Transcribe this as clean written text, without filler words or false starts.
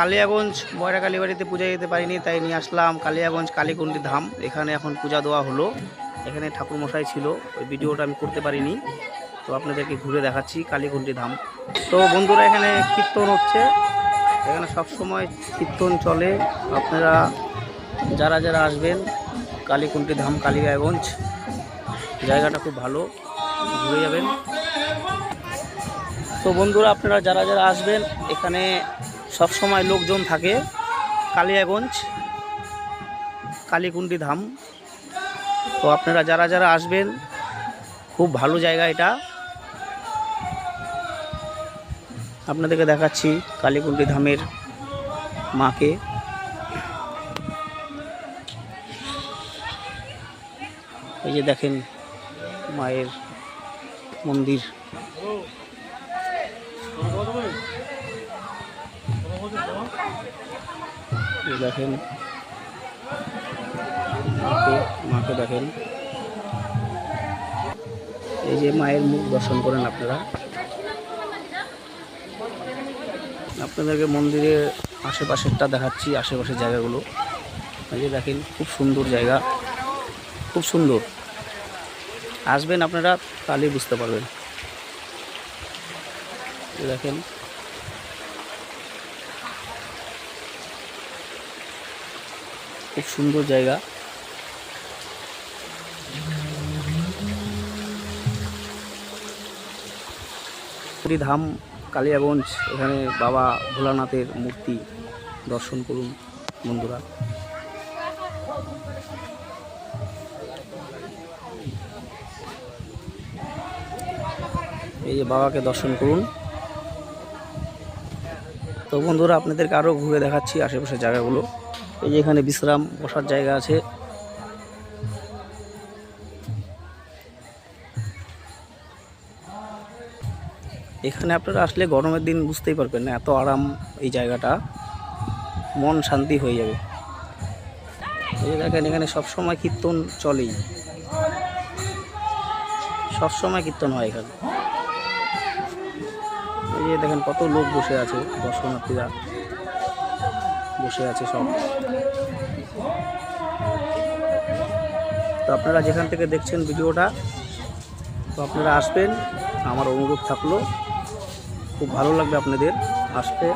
কালিয়াগঞ্জ বয়রা কালীবাড়িতে পূজা দিতে পারিনি, তাই নিয়ে আসলাম কালিয়াগঞ্জ কালীকুণ্ডী ধাম। এখানে এখন পূজা দেওয়া হলো। এখানে ঠাকুরমশাই ছিল, ওই ভিডিওটা আমি করতে পারিনি, তো আপনাদেরকে ঘুরে দেখাচ্ছি কালীকুণ্ডী ধাম। তো বন্ধুরা, এখানে কীর্তন হচ্ছে, এখানে সব সময় কীর্তন চলে। আপনারা যারা যারা আসবেন কালীকুণ্ডী ধাম কালিয়াগঞ্জ, জায়গাটা খুব ভালো, ঘুরে যাবেন। তো বন্ধুরা, আপনারা যারা যারা আসবেন, এখানে সব সময় লোকজন থাকে। কালিয়াগঞ্জ কালীকুণ্ডী ধাম, তো আপনারা যারা যারা আসবেন, খুব ভালো জায়গা এটা। আপনাদেরকে দেখাচ্ছি কালীকুণ্ডী ধামের মাকে। এই যে দেখেন মায়ের মন্দির। দেখেন মাকে দেখেন, এই যে মায়ের মুখ দর্শন করেন আপনারা। আপনাদেরকে মন্দিরের আশেপাশেরটা দেখাচ্ছি, আশেপাশের জায়গাগুলো। এই যে দেখেন, খুব সুন্দর জায়গা, খুব সুন্দর। আসবেন আপনারা, তাহলেই বুঝতে পারবেন। দেখেন খুব সুন্দর জায়গা। ধাম কালিয়াগঞ্জ, এখানে বাবা ভোলানাথের মূর্তি দর্শন করুন বন্ধুরা। এই যে বাবাকে দর্শন করুন। তো বন্ধুরা, আপনাদেরকে আরও ঘুরে দেখাচ্ছি আশেপাশের জায়গাগুলো। এই যে এখানে বিশ্রাম বসার জায়গা আছে। এখানে আপনারা আসলে গরমের দিন বুঝতেই পারবেন না, এত আরাম এই জায়গাটা, মন শান্তি হয়ে যাবে। এই যে দেখেন, এখানে সবসময় কীর্তন চলেই, সবসময় কীর্তন হয় এখানে। এই যে দেখেন কত লোক বসে আছে, দর্শনার্থীরা বসে আছে সব। তো আপনারা যেখান থেকে দেখছেন ভিডিওটা, তো আপনারা আসবেন, আমার অনুরোধ থাকলো। খুব ভালো লাগবে আপনাদের আসতে।